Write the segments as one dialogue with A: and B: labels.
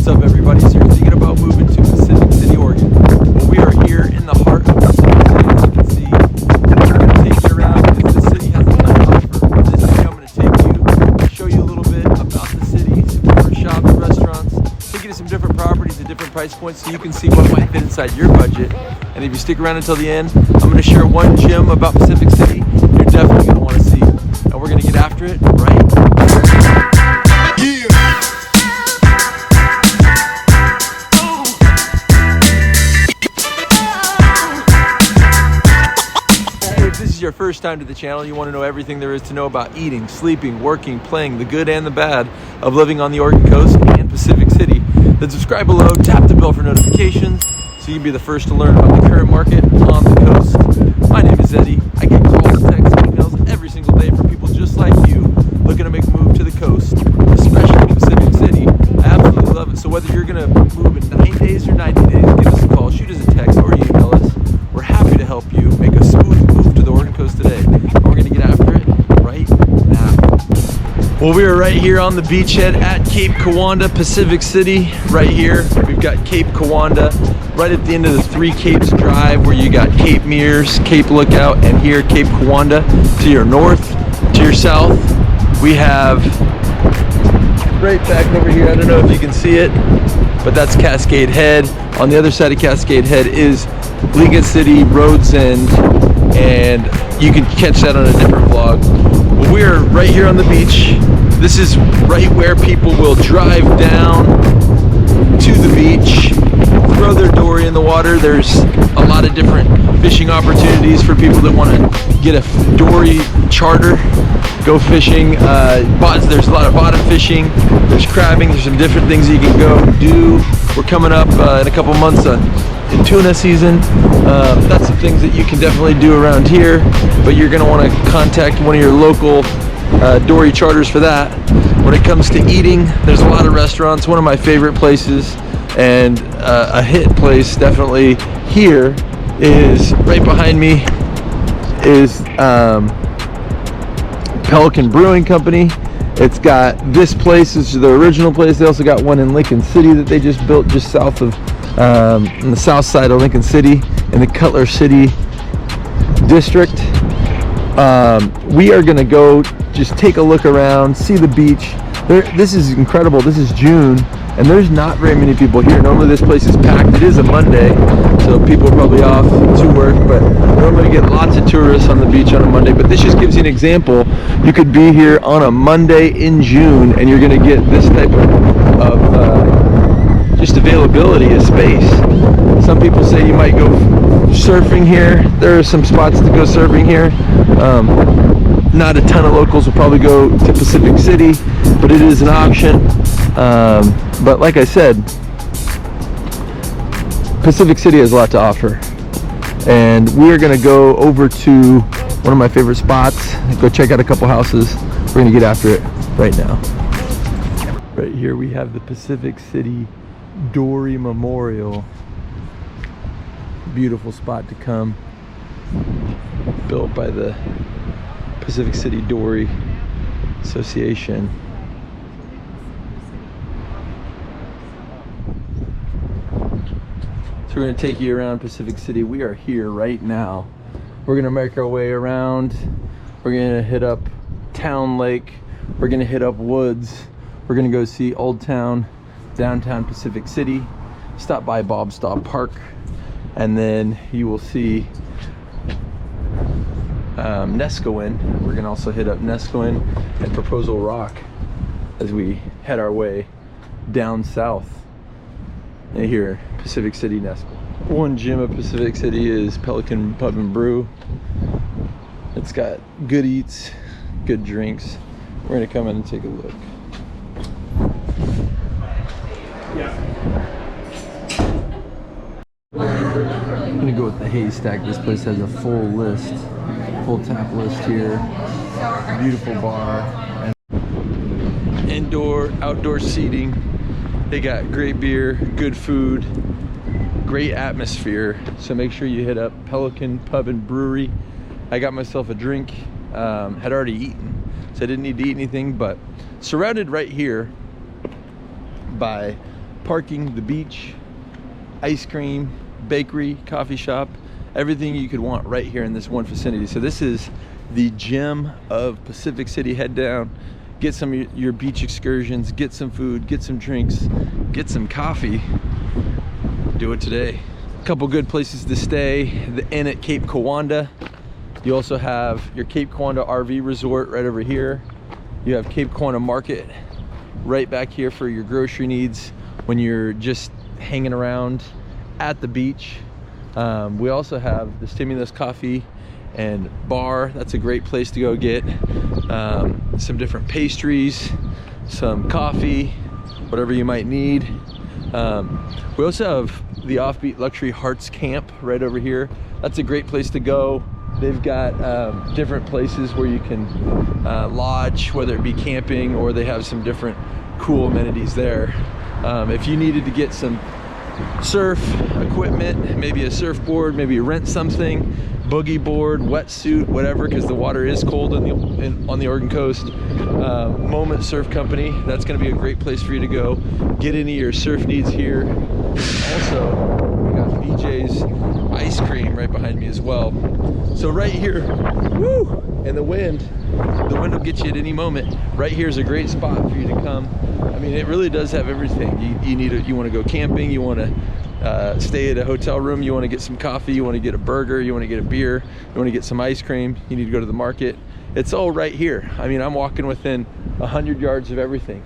A: up, everybody? So you're thinking about moving to Pacific City, Oregon. Well, we are here in the heart of Pacific City, as you can see. We're going to take you around because the city has a ton to offer. This video, I'm going to take you, show you a little bit about the city, some different shops, restaurants, take you to some different properties at different price points so you can see what might fit inside your budget. And if you stick around until the end, I'm going to share one gem about Pacific City you're definitely going to want to see. And we're going to get after it right now. Your first time to the channel, you want to know everything there is to know about eating, sleeping, working, playing, the good and the bad of living on the Oregon coast and Pacific City, then subscribe below, tap the bell for notifications so you can be the first to learn about the current market on the coast. My name is Eddie. I get calls, texts, emails every single day from people just like you looking to make a move to the coast, especially Pacific City. I absolutely love it. So whether you're going to move in 9 days or 90 days, give us a call, shoot us a text, or email us. We're happy to help you make a smooth move to the Oregon coast today. And we're going to get after it right now. Well, we are right here on the beachhead at Cape Kiwanda, Pacific City. Right here, we've got Cape Kiwanda right at the end of the Three Capes Drive, where you got Cape Mears, Cape Lookout, and here Cape Kiwanda to your north. To your south, we have right back over here, I don't know if you can see it, but that's Cascade Head. On the other side of Cascade Head is Liga City, Rhodes End, and you can catch that on a different vlog. Well, we're right here on the beach. This is right where people will drive down to the beach, throw their dory in the water. There's a lot of different fishing opportunities for people that want to get a dory charter, go fishing. There's a lot of bottom fishing, there's crabbing, there's some different things that you can go do. We're coming up in a couple months in tuna season. That's some things that you can definitely do around here, but you're going to want to contact one of your local dory charters for that. When it comes to eating, there's a lot of restaurants. One of my favorite places and a hit place definitely here is right behind me is Pelican Brewing Company. It's got this place, this is the original place. They also got one in Lincoln City that they just built just south of on the south side of Lincoln City in the Cutler City district. We are gonna go just take a look around, see the beach. This is incredible. This is June and there's not very many people here. Normally this place is packed. It is a Monday, so people are probably off to work, but normally you get lots of tourists on the beach on a Monday. But this just gives you an example. You could be here on a Monday in June and you're gonna get this type of just availability of space. Some people say you might go surfing here. There are some spots to go surfing here. Not a ton of locals will probably go to Pacific City, but it is an option. But like I said, Pacific City has a lot to offer. And we're gonna go over to one of my favorite spots, go check out a couple houses. We're gonna get after it right now. Right here we have the Pacific City Dory Memorial. Beautiful spot to come. Built by the Pacific City Dory Association. So we're going to take you around Pacific City. We are here right now. We're going to make our way around. We're going to hit up Town Lake. We're going to hit up Woods. We're going to go see Old Town, downtown Pacific City. Stop by Bob Staub Park. And then you will see Neskowin. We're going to also hit up Neskowin and Proposal Rock as we head our way down south. And here, Pacific City, Neskowin. One gym of Pacific City is Pelican Pub and Brew. It's got good eats, good drinks. We're going to come in and take a look. I'm gonna go with the Haystack. This place has a full list, full tap list here. Beautiful bar, and indoor, outdoor seating. They got great beer, good food, great atmosphere. So make sure you hit up Pelican Pub and Brewery. I got myself a drink, had already eaten, so I didn't need to eat anything, but surrounded right here by parking, the beach, ice cream, bakery, coffee shop, everything you could want right here in this one vicinity. So this is the gem of Pacific City. Head down, get some of your beach excursions, get some food, get some drinks, get some coffee. Do it today. A couple good places to stay. The Inn at Cape Kiwanda. You also have your Cape Kiwanda RV Resort right over here. You have Cape Kiwanda Market right back here for your grocery needs when you're just hanging around at the beach. We also have the Stimulus Coffee and Bar. That's a great place to go get some different pastries, some coffee, whatever you might need. We also have the Offbeat Luxury Hearts Camp right over here. That's a great place to go. They've got different places where you can lodge, whether it be camping, or they have some different cool amenities there. If you needed to get some surf equipment, maybe a surfboard, maybe rent something, boogie board, wetsuit, whatever, because the water is cold on the Oregon coast. Moment Surf Company, that's going to be a great place for you to go. Get any of your surf needs here. Also, we got BJ's ice cream right behind me as well. So right here, woo, and the wind will get you at any moment. Right here is a great spot for you to come. I mean, it really does have everything. You want to go camping, you want to stay at a hotel room, you want to get some coffee, you want to get a burger, you want to get a beer, you want to get some ice cream, you need to go to the market. It's all right here. I mean, I'm walking within 100 yards of everything.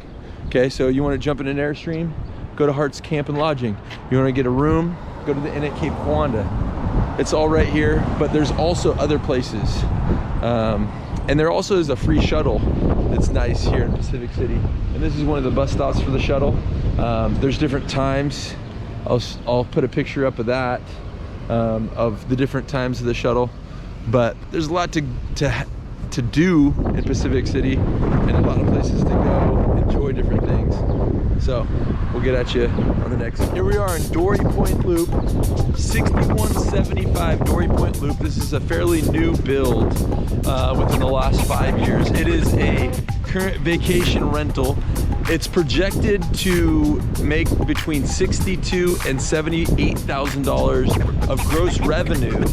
A: Okay, so you want to jump in an Airstream, go to Hearts Camp and Lodging. You want to get a room, go to the Inn at Cape Kiwanda. It's all right here, but there's also other places. And there also is a free shuttle that's nice here in Pacific City. And this is one of the bus stops for the shuttle. There's different times. I'll put a picture up of that, of the different times of the shuttle. But there's a lot to do in Pacific City and a lot of places to go, enjoy different things. So we'll get at you on the next. Here we are in Dory Point Loop, 6175 Dory Point Loop. This is a fairly new build within the last 5 years. It is a current vacation rental. It's projected to make between $62,000 and $78,000 of gross revenue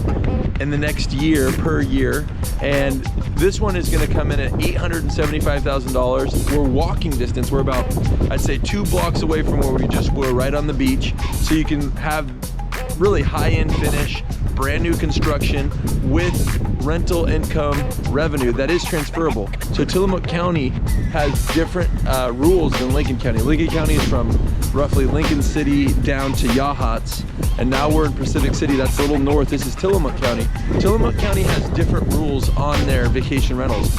A: in the next year, per year. And this one is going to come in at $875,000. We're walking distance. We're about, I'd say, 2 blocks away from where we just were, right on the beach. So you can have really high-end finish, brand new construction with rental income revenue that is transferable. So Tillamook County has different rules than Lincoln County. Lincoln County is from roughly Lincoln City down to Yachats, and now we're in Pacific City. That's a little north. This is Tillamook County. Tillamook County has different rules on their vacation rentals.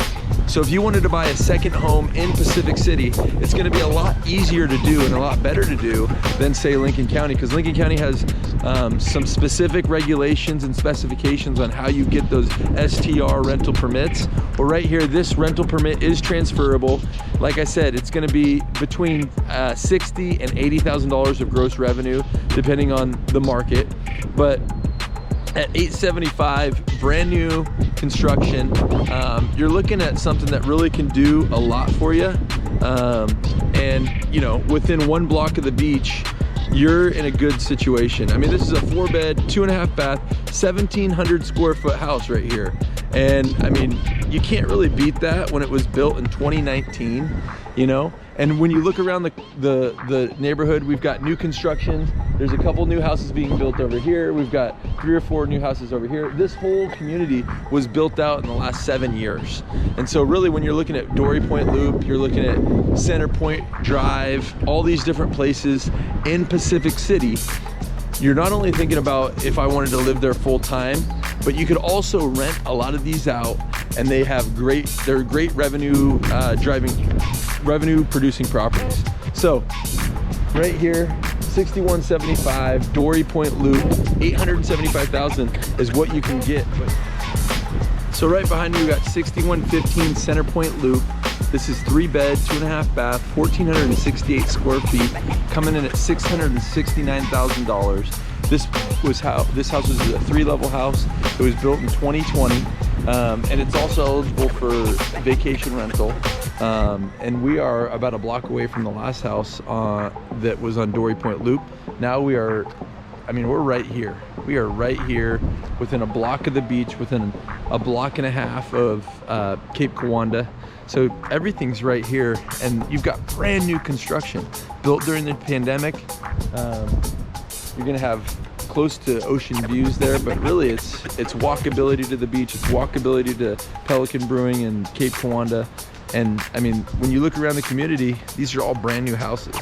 A: So if you wanted to buy a second home in Pacific City, it's going to be a lot easier to do and a lot better to do than, say, Lincoln County, because Lincoln County has some specific regulations and specifications on how you get those STR rental permits. Well, right here, this rental permit is transferable. Like I said, it's going to be between $60,000 and $80,000 of gross revenue, depending on the market. But at $875, brand new construction, you're looking at something that really can do a lot for you. And you know, within 1 block of the beach, you're in a good situation. I mean, this is a 4-bed, 2.5 bath, 1,700 square foot house right here. And I mean, you can't really beat that when it was built in 2019, you know? And when you look around the neighborhood, we've got new construction. There's a couple new houses being built over here. We've got 3 or 4 new houses over here. This whole community was built out in the last 7 years. And so really, when you're looking at Dory Point Loop, you're looking at Center Point Drive, all these different places in Pacific City, you're not only thinking about if I wanted to live there full time, but you could also rent a lot of these out, and they're great revenue revenue producing properties. So right here, 6175 Dory Point Loop, 875,000 is what you can get. So right behind me, we got 6115 Center Point Loop. This is 3-bed, 2.5 bath, 1,468 square feet, coming in at $669,000. This house was a 3-level house. It was built in 2020. and it's also eligible for vacation rental. And we are about a block away from the last house that was on Dory Point Loop. Now we're right here. We are right here within a block of the beach, within a block and a half of Cape Kiwanda. So everything's right here, and you've got brand new construction built during the pandemic. You're gonna have close to ocean views there, but really it's walkability to the beach, it's walkability to Pelican Brewing and Cape Kiwanda. And I mean, when you look around the community, these are all brand new houses.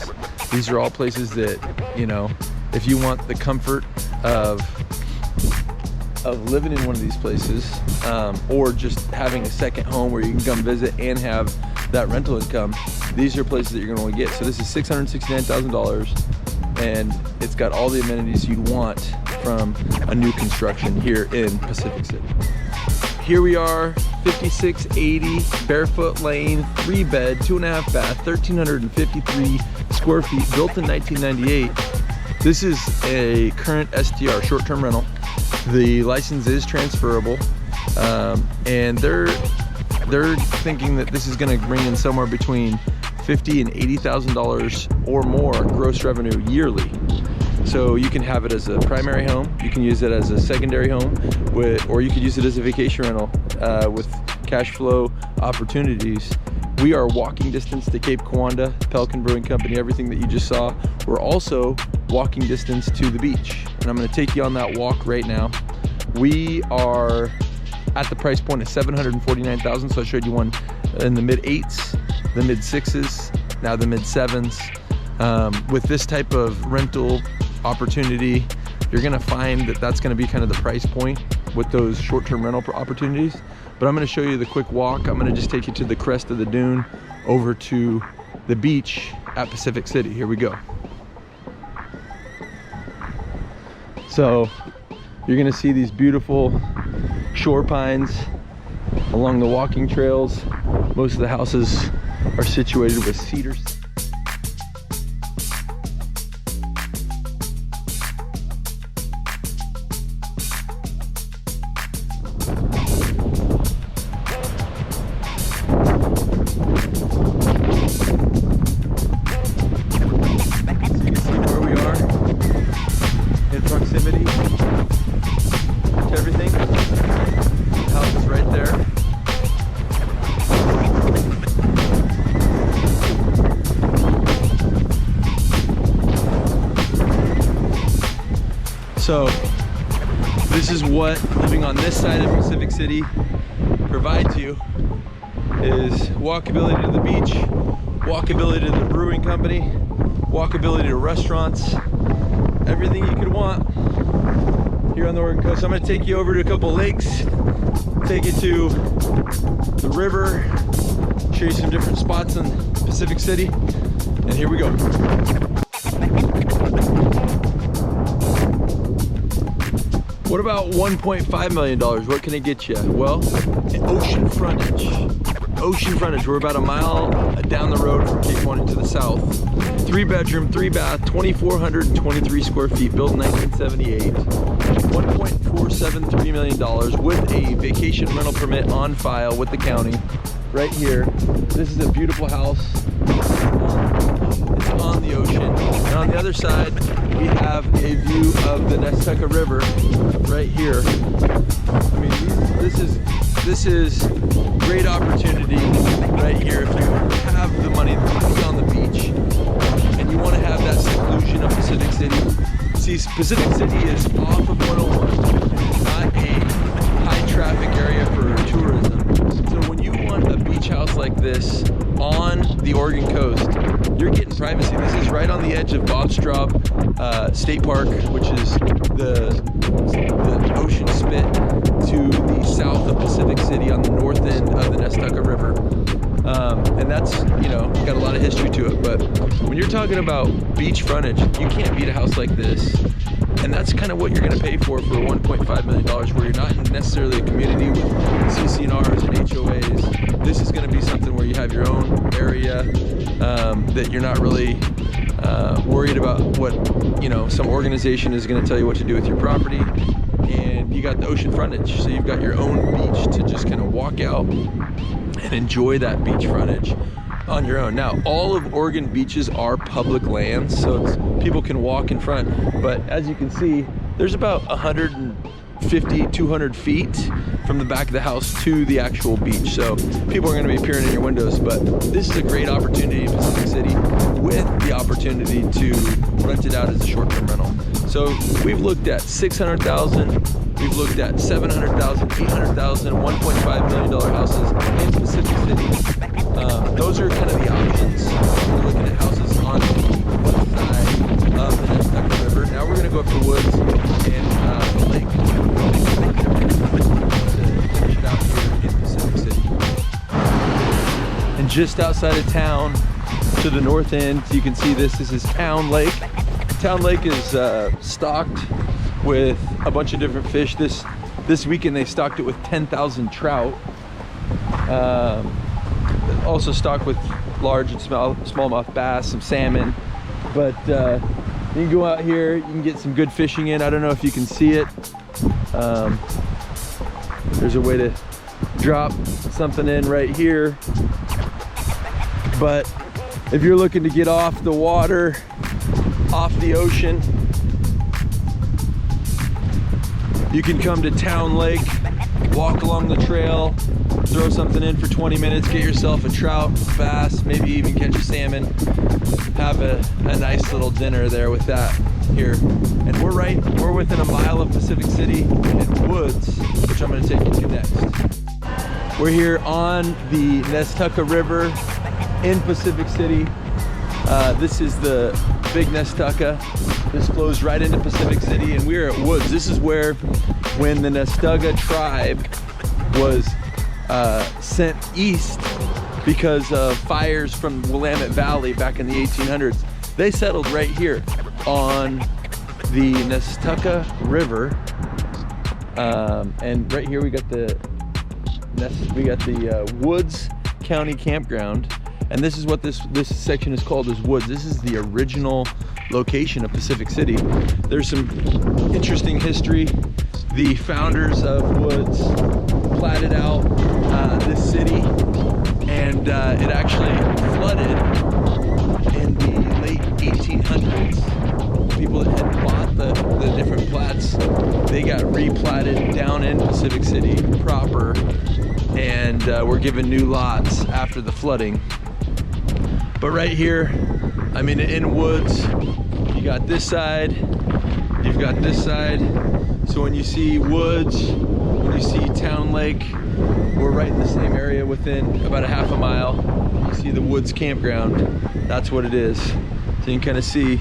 A: These are all places that, you know, if you want the comfort of living in one of these places, or just having a second home where you can come visit and have that rental income, these are places that you're gonna want to get. So this is $669,000, and it's got all the amenities you'd want from a new construction here in Pacific City. Here we are, 5680 Barefoot Lane, 3-bed, 2.5 bath, 1,353 square feet, built in 1998. This is a current STR, short-term rental. The license is transferable, and they're thinking that this is going to bring in somewhere between $50,000 and $80,000 or more gross revenue yearly. So you can have it as a primary home, you can use it as a secondary home, or you could use it as a vacation rental with cash flow opportunities. We are walking distance to Cape Kiwanda, Pelican Brewing Company, everything that you just saw. We're also walking distance to the beach, and I'm going to take you on that walk right now. We are at the price point of $749,000, so I showed you one in the mid-8s, the mid-6s, now the mid-7s. With this type of rental opportunity, you're going to find that that's going to be kind of the price point with those short-term rental opportunities. But I'm going to show you the quick walk. I'm going to just take you to the crest of the dune over to the beach at Pacific City. Here we go. So you're going to see these beautiful shore pines along the walking trails. Most of the houses are situated with cedars. Proximity to everything. The house is right there. So this is what living on this side of Pacific City provides you, is walkability to the beach, walkability to the brewing company, walkability to restaurants, everything you could want here on the Oregon coast. I'm going to take you over to a couple lakes, take you to the river, show you some different spots in Pacific City, and here we go. What about $1.5 million? What can it get you? Well, ocean frontage. Ocean frontage. We're about a mile down the road from Cape Kiwanda to the south. 3-bedroom, 3-bath, 2,423 square feet, built in 1978. $1.473 million with a vacation rental permit on file with the county. Right here. This is a beautiful house. It's on the ocean. And on the other side, we have a view of the Nestucca River right here. I mean, this is great opportunity right here if you have the money to be on the beach and you want to have that seclusion of Pacific City. See, Pacific City is off of 101. It's not a high traffic area for tourism. So when you want a beach house like this on the Oregon coast, you're getting privacy. This is right on the edge of Bob Straub State Park, which is the ocean spit to the south of Pacific City on the north end of the Nestucca River. And that's, you know, got a lot of history to it. But when you're talking about beach frontage, you can't beat a house like this. And that's kind of what you're going to pay for $1.5 million, where you're not necessarily a community with CC&Rs and HOAs. This is going to be something where you have your own area, that you're not really worried about what, you know, some organization is going to tell you what to do with your property. And you got the ocean frontage, so you've got your own beach to just kind of walk out and enjoy that beach frontage on your own. Now, all of Oregon beaches are public lands, so people can walk in front, but as you can see, there's about 150, 200 feet from the back of the house to the actual beach. So people are gonna be peering in your windows, but this is a great opportunity in Pacific City with the opportunity to rent it out as a short-term rental. So we've looked at 600,000, we've looked at 700,000, 800,000, $1.5 million houses in Pacific City. Those are kind of the options. We're looking at houses on the west side of the Nestucca River. Now we're gonna go up to Woods and the lake to finish it out here in Pacific City. And just outside of town, to the north end, you can see this is Town Lake. Town Lake is stocked with a bunch of different fish. This weekend they stocked it with 10,000 trout. Also stocked with large and smallmouth bass, some salmon. But you can go out here, you can get some good fishing in. I don't know if you can see it. There's a way to drop something in right here. But if you're looking to get off the water, off the ocean, you can come to Town Lake, walk along the trail, throw something in for 20 minutes, get yourself a trout, bass, maybe even catch a salmon, have a nice little dinner there with that here. And we're within a mile of Pacific City and Woods, which I'm gonna take you to next. We're here on the Nestucca River in Pacific City. This is the big Nestucca. This flows right into Pacific City, and we're at Woods. This is where, when the Nestucca tribe was sent east because of fires from Willamette Valley back in the 1800s, they settled right here on the Nestucca River. And right here we got the Woods County Campground. And this is what this section is called, is Woods. This is the original location of Pacific City. There's some interesting history. The founders of Woods platted out this city, and it actually flooded in the late 1800s. People that had bought the different plats, they got replatted down in Pacific City proper, and were given new lots after the flooding. But right here, I mean, in Woods, you got this side, you've got this side. So when you see Woods, when you see Town Lake, we're right in the same area within about a half a mile. You see the Woods Campground, that's what it is. So you can kind of see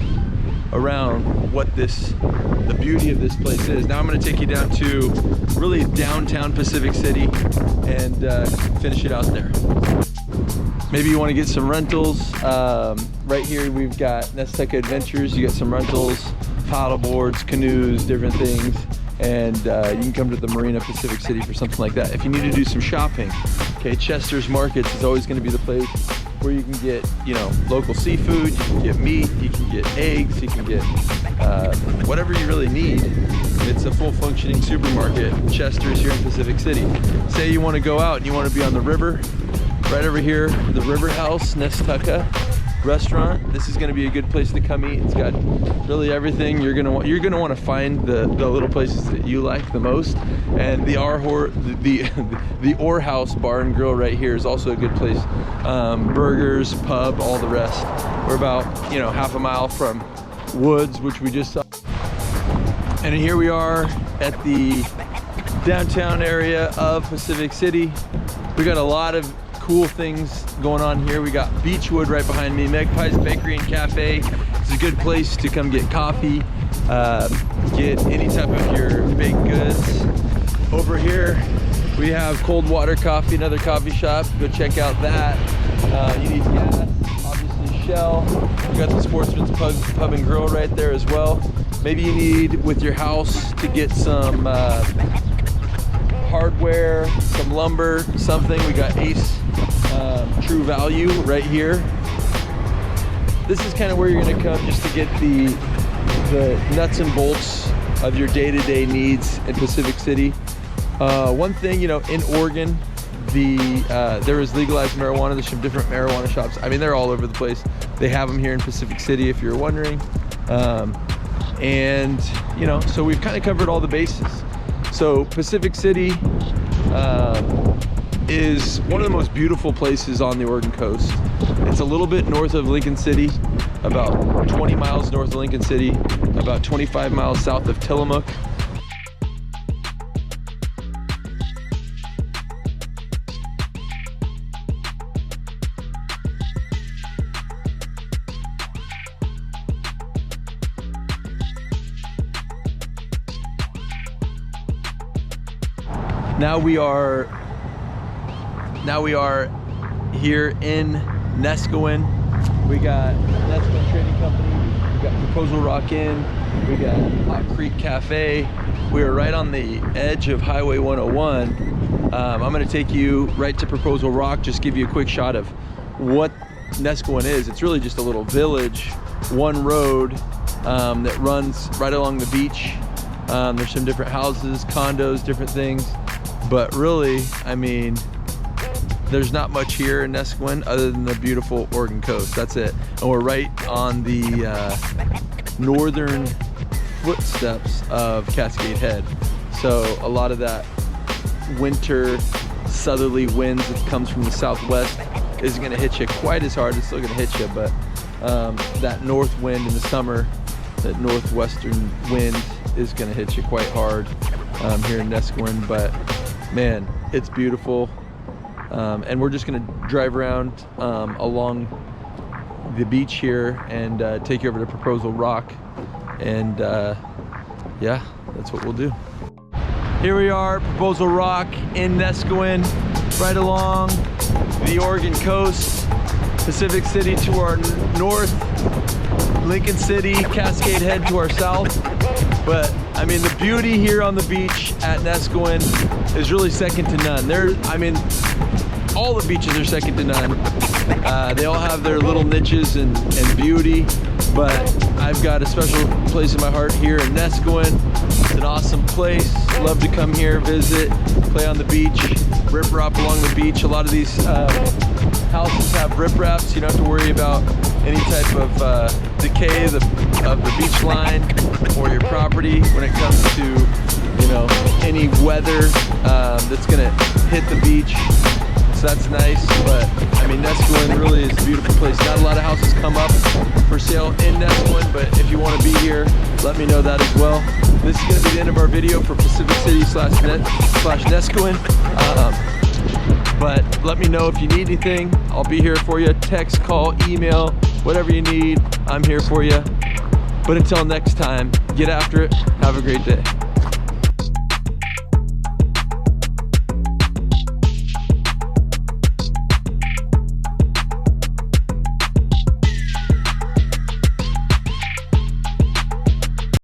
A: around what the beauty of this place is. Now I'm gonna take you down to really downtown Pacific City and finish it out there. Maybe you want to get some rentals. Right here we've got Nestucca Adventures. You got some rentals, paddle boards, canoes, different things. And you can come to the Marina Pacific City for something like that. If you need to do some shopping, okay, Chester's Markets is always going to be the place where you can get, you know, local seafood, you can get meat, you can get eggs, you can get whatever you really need. It's a full functioning supermarket. Chester's here in Pacific City. Say you want to go out and you want to be on the river, right over here, the River House Nestucca restaurant. This is going to be a good place to come eat. It's got really everything you're going to want to find the little places that you like the most. And the Orr House Bar and Grill right here is also a good place. Burgers, pub, all the rest. We're about, you know, half a mile from Woods, which we just saw. And here we are at the downtown area of Pacific City. We got a lot of cool things going on here. We got Beechwood right behind me, Magpie's Bakery and Cafe. It's a good place to come get coffee, get any type of your baked goods. Over here we have Cold Water Coffee, another coffee shop. Go check out that. You need gas, obviously Shell. We got the Sportsman's Pub and Grill right there as well. Maybe you need, with your house, to get some hardware, some lumber, something. We got Ace True Value right here. This is kind of where you're going to come just to get the nuts and bolts of your day-to-day needs in Pacific City. One thing, in Oregon, there is legalized marijuana. There's some different marijuana shops. I mean, they're all over the place. They have them here in Pacific City, if you're wondering. And so we've kind of covered all the bases. So Pacific City is one of the most beautiful places on the Oregon coast. It's a little bit north of Lincoln City, about 20 miles north of Lincoln City, about 25 miles south of Tillamook. Now we are here in Neskowin. We got Neskowin Trading Company. We got Proposal Rock Inn. We got Hot Creek Cafe. We are right on the edge of Highway 101. I'm going to take you right to Proposal Rock. Just give you a quick shot of what Neskowin is. It's really just a little village, one road that runs right along the beach. There's some different houses, condos, different things. But really, I mean, there's not much here in Neskowin other than the beautiful Oregon coast. That's it. And we're right on the northern footsteps of Cascade Head. So a lot of that winter southerly winds that comes from the southwest isn't going to hit you quite as hard. It's still going to hit you, but that north wind in the summer, that northwestern wind is going to hit you quite hard here in Neskowin. But man, it's beautiful. And we're just gonna drive around along the beach here and take you over to Proposal Rock. And yeah, that's what we'll do. Here we are, Proposal Rock in Neskowin, right along the Oregon coast. Pacific City to our north, Lincoln City, Cascade Head to our south. But I mean, the beauty here on the beach at Neskowin is really second to none. All the beaches are second to none. They all have their little niches and beauty, but I've got a special place in my heart here in Neskowin. It's an awesome place. Love to come here, visit, play on the beach, riprap along the beach. A lot of these houses have ripraps. You don't have to worry about any type of decay of the beach line or your property when it comes to any weather that's gonna hit the beach. So that's nice. But I mean, Neskowin really is a beautiful place. Not a lot of houses come up for sale in Neskowin, but if you want to be here, let me know that as well. This is going to be the end of our video for Pacific City / Neskowin. But let me know if you need anything. I'll be here for you. Text, call, email, whatever you need, I'm here for you. But until next time, get after it. Have a great day.